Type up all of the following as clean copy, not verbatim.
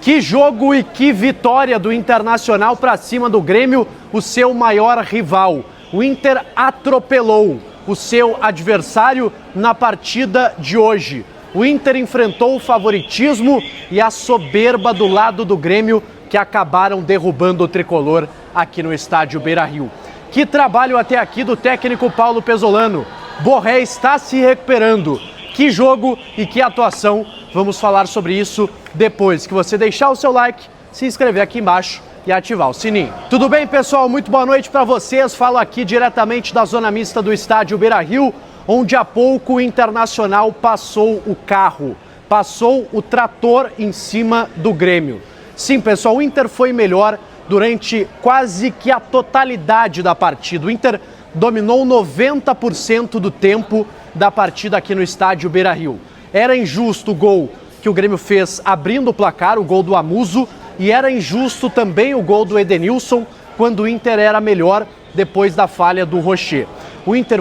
Que jogo e que vitória do Internacional para cima do Grêmio, o seu maior rival. O Inter atropelou o seu adversário na partida de hoje. O Inter enfrentou o favoritismo e a soberba do lado do Grêmio, que acabaram derrubando o tricolor aqui no estádio Beira-Rio. Que trabalho até aqui do técnico Paulo Pezzolano. Borré está se recuperando. Que jogo e que atuação. Vamos falar sobre isso depois que você deixar o seu like, se inscrever aqui embaixo e ativar o sininho. Tudo bem, pessoal? Muito boa noite para vocês. Falo aqui diretamente da zona mista do estádio Beira-Rio, onde há pouco o Internacional passou o carro, passou o trator em cima do Grêmio. Sim, pessoal, o Inter foi melhor durante quase que a totalidade da partida. O Inter dominou 90% do tempo da partida aqui no estádio Beira-Rio. Era injusto o gol que o Grêmio fez abrindo o placar, o gol do Amuso, e era injusto também o gol do Edenilson, quando o Inter era melhor depois da falha do Rocher. O Inter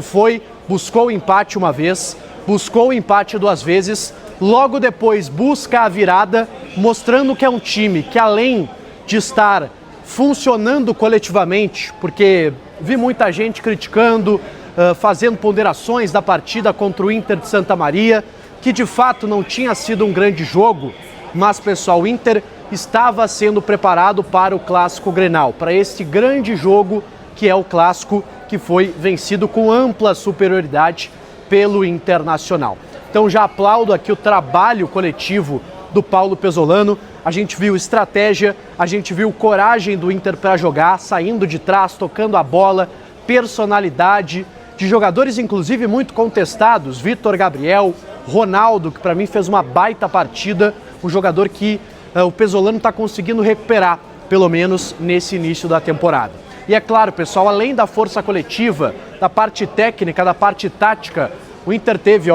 buscou o empate uma vez, buscou o empate duas vezes, logo depois busca a virada, mostrando que é um time que, além de estar funcionando coletivamente, porque vi muita gente criticando, fazendo ponderações da partida contra o Inter de Santa Maria, que de fato não tinha sido um grande jogo, mas, pessoal, o Inter estava sendo preparado para o Clássico Grenal, para esse grande jogo que é o Clássico, que foi vencido com ampla superioridade pelo Internacional. Então já aplaudo aqui o trabalho coletivo do Paulo Pezzolano. A gente viu estratégia, a gente viu coragem do Inter para jogar, saindo de trás, tocando a bola, personalidade de jogadores inclusive muito contestados, Vitor Gabriel, Ronaldo, que para mim fez uma baita partida, um jogador que o Pezzolano está conseguindo recuperar, pelo menos nesse início da temporada. E é claro, pessoal, além da força coletiva, da parte técnica, da parte tática, o Inter teve,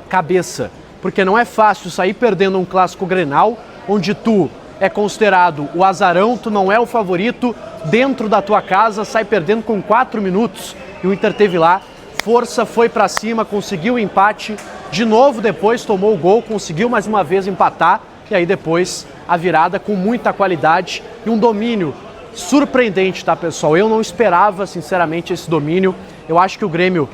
cabeça. Porque não é fácil sair perdendo um Clássico Grenal, onde tu é considerado o azarão, tu não é o favorito, dentro da tua casa, sai perdendo com 4 minutos. E o Inter teve lá, força, foi para cima, conseguiu o empate, de novo depois tomou o gol, conseguiu mais uma vez empatar, e aí depois a virada com muita qualidade e um domínio surpreendente, tá, pessoal? Eu não esperava, sinceramente, esse domínio. Eu acho que o Grêmio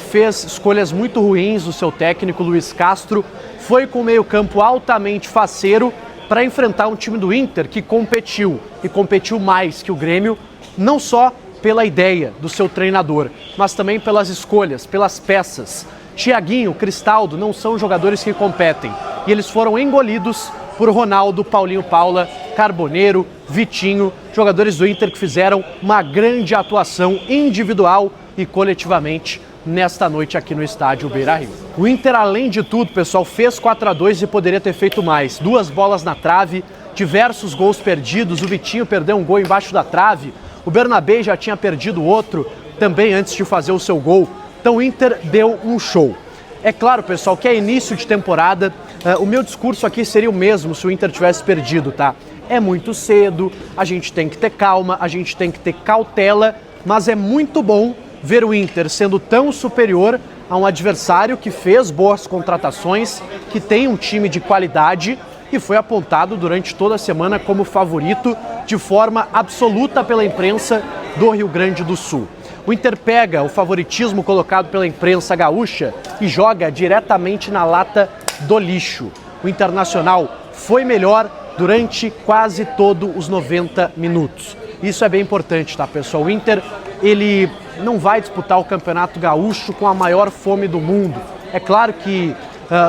fez escolhas muito ruins do seu técnico, Luiz Castro, foi com o meio-campo altamente faceiro para enfrentar um time do Inter que competiu, e competiu mais que o Grêmio, não só pela ideia do seu treinador, mas também pelas escolhas, pelas peças. Thiaguinho, Cristaldo não são jogadores que competem, e eles foram engolidos por Ronaldo, Paulinho Paula, Carboneiro, Vitinho, jogadores do Inter que fizeram uma grande atuação individual e coletivamente nesta noite aqui no estádio Beira-Rio. O Inter, além de tudo, pessoal, fez 4-2 e poderia ter feito mais. 2 bolas na trave, diversos gols perdidos, o Vitinho perdeu um gol embaixo da trave, o Bernabé já tinha perdido outro também antes de fazer o seu gol. Então o Inter deu um show. É claro, pessoal, que é início de temporada, o meu discurso aqui seria o mesmo se o Inter tivesse perdido, tá? É muito cedo, a gente tem que ter calma, a gente tem que ter cautela, mas é muito bom ver o Inter sendo tão superior a um adversário que fez boas contratações, que tem um time de qualidade e foi apontado durante toda a semana como favorito de forma absoluta pela imprensa do Rio Grande do Sul. O Inter pega o favoritismo colocado pela imprensa gaúcha e joga diretamente na lata do lixo. O Internacional foi melhor durante quase todos os 90 minutos. Isso é bem importante, tá, pessoal? O Inter, ele não vai disputar o Campeonato Gaúcho com a maior fome do mundo. É claro que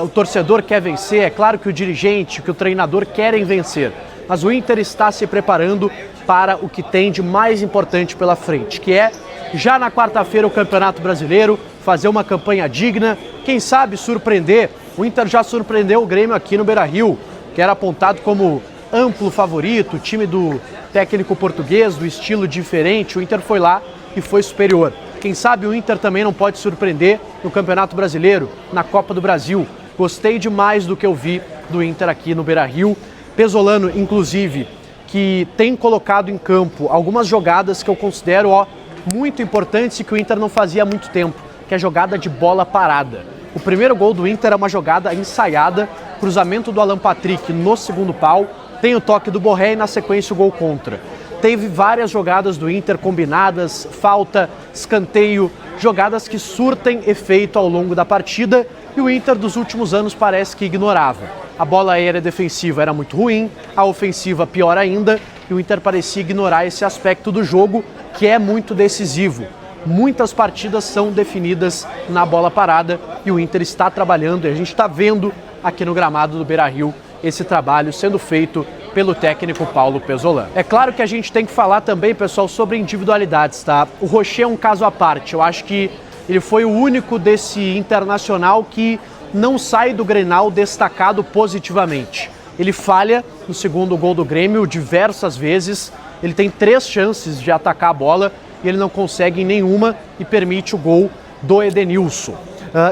o torcedor quer vencer, é claro que o dirigente, que o treinador querem vencer. Mas o Inter está se preparando para o que tem de mais importante pela frente, que é, já na quarta-feira, o Campeonato Brasileiro, fazer uma campanha digna, quem sabe surpreender. O Inter já surpreendeu o Grêmio aqui no Beira-Rio, que era apontado como amplo favorito, time do técnico português, do estilo diferente. O Inter foi lá e foi superior. Quem sabe o Inter também não pode surpreender no Campeonato Brasileiro, na Copa do Brasil. Gostei demais do que eu vi do Inter aqui no Beira-Rio. Pezzolano, inclusive, que tem colocado em campo algumas jogadas que eu considero muito importantes e que o Inter não fazia há muito tempo, que é a jogada de bola parada. O primeiro gol do Inter é uma jogada ensaiada, cruzamento do Alan Patrick no segundo pau, tem o toque do Borré e na sequência o gol contra. Teve várias jogadas do Inter combinadas, falta, escanteio, jogadas que surtem efeito ao longo da partida e o Inter dos últimos anos parece que ignorava. A bola aérea defensiva era muito ruim, a ofensiva pior ainda e o Inter parecia ignorar esse aspecto do jogo que é muito decisivo. Muitas partidas são definidas na bola parada e o Inter está trabalhando e a gente está vendo aqui no gramado do Beira-Rio esse trabalho sendo feito pelo técnico Paulo Pezzolano. É claro que a gente tem que falar também, pessoal, sobre individualidades, tá? O Rocher é um caso à parte. Eu acho que ele foi o único desse Internacional que não sai do Grenal destacado positivamente. Ele falha no segundo gol do Grêmio diversas vezes. Ele tem 3 chances de atacar a bola e ele não consegue em nenhuma e permite o gol do Edenilson.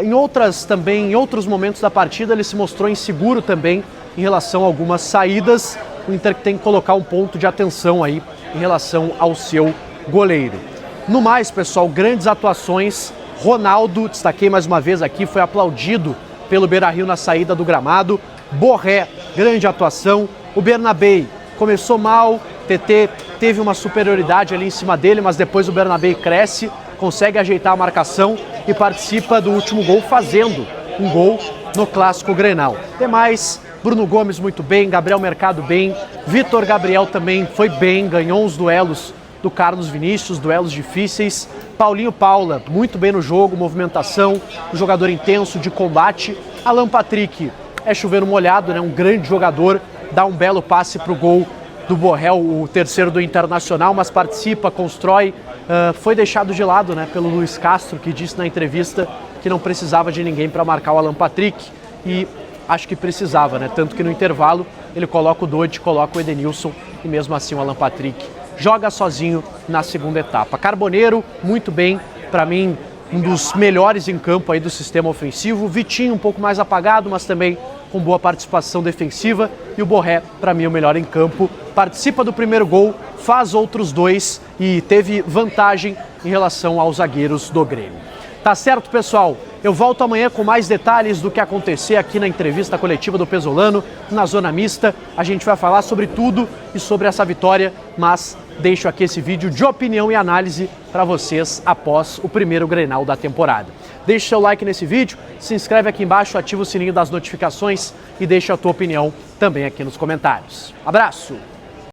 Em outros momentos da partida ele se mostrou inseguro também em relação a algumas saídas. O Inter tem que colocar um ponto de atenção aí em relação ao seu goleiro. No mais, pessoal, grandes atuações. Ronaldo, destaquei mais uma vez aqui, foi aplaudido pelo Beira-Rio na saída do gramado. Borré, grande atuação. O Bernabei começou mal, TT teve uma superioridade ali em cima dele, mas depois o Bernabei cresce, consegue ajeitar a marcação e participa do último gol fazendo um gol no Clássico Grenal. Demais, Bruno Gomes muito bem, Gabriel Mercado bem, Vitor Gabriel também foi bem, ganhou os duelos do Carlos Vinícius, duelos difíceis. Paulinho Paula, muito bem no jogo, movimentação, um jogador intenso, de combate. Alan Patrick é chover molhado, né? Um grande jogador, dá um belo passe para o gol do Borré, o terceiro do Internacional, mas participa, constrói. Foi deixado de lado, né, pelo Luiz Castro, que disse na entrevista que não precisava de ninguém para marcar o Alan Patrick. E acho que precisava, né? Tanto que no intervalo ele coloca o Dodge, coloca o Edenilson e mesmo assim o Alan Patrick joga sozinho na segunda etapa. Carboneiro, muito bem, para mim um dos melhores em campo aí do sistema ofensivo. Vitinho um pouco mais apagado, mas também com boa participação defensiva. E o Borré, para mim, o melhor em campo. Participa do primeiro gol, faz outros 2 e teve vantagem em relação aos zagueiros do Grêmio. Tá certo, pessoal? Eu volto amanhã com mais detalhes do que acontecer aqui na entrevista coletiva do Pezzolano, na Zona Mista. A gente vai falar sobre tudo e sobre essa vitória, mas deixo aqui esse vídeo de opinião e análise para vocês após o primeiro Grenal da temporada. Deixe seu like nesse vídeo, se inscreve aqui embaixo, ativa o sininho das notificações e deixa a tua opinião também aqui nos comentários. Abraço!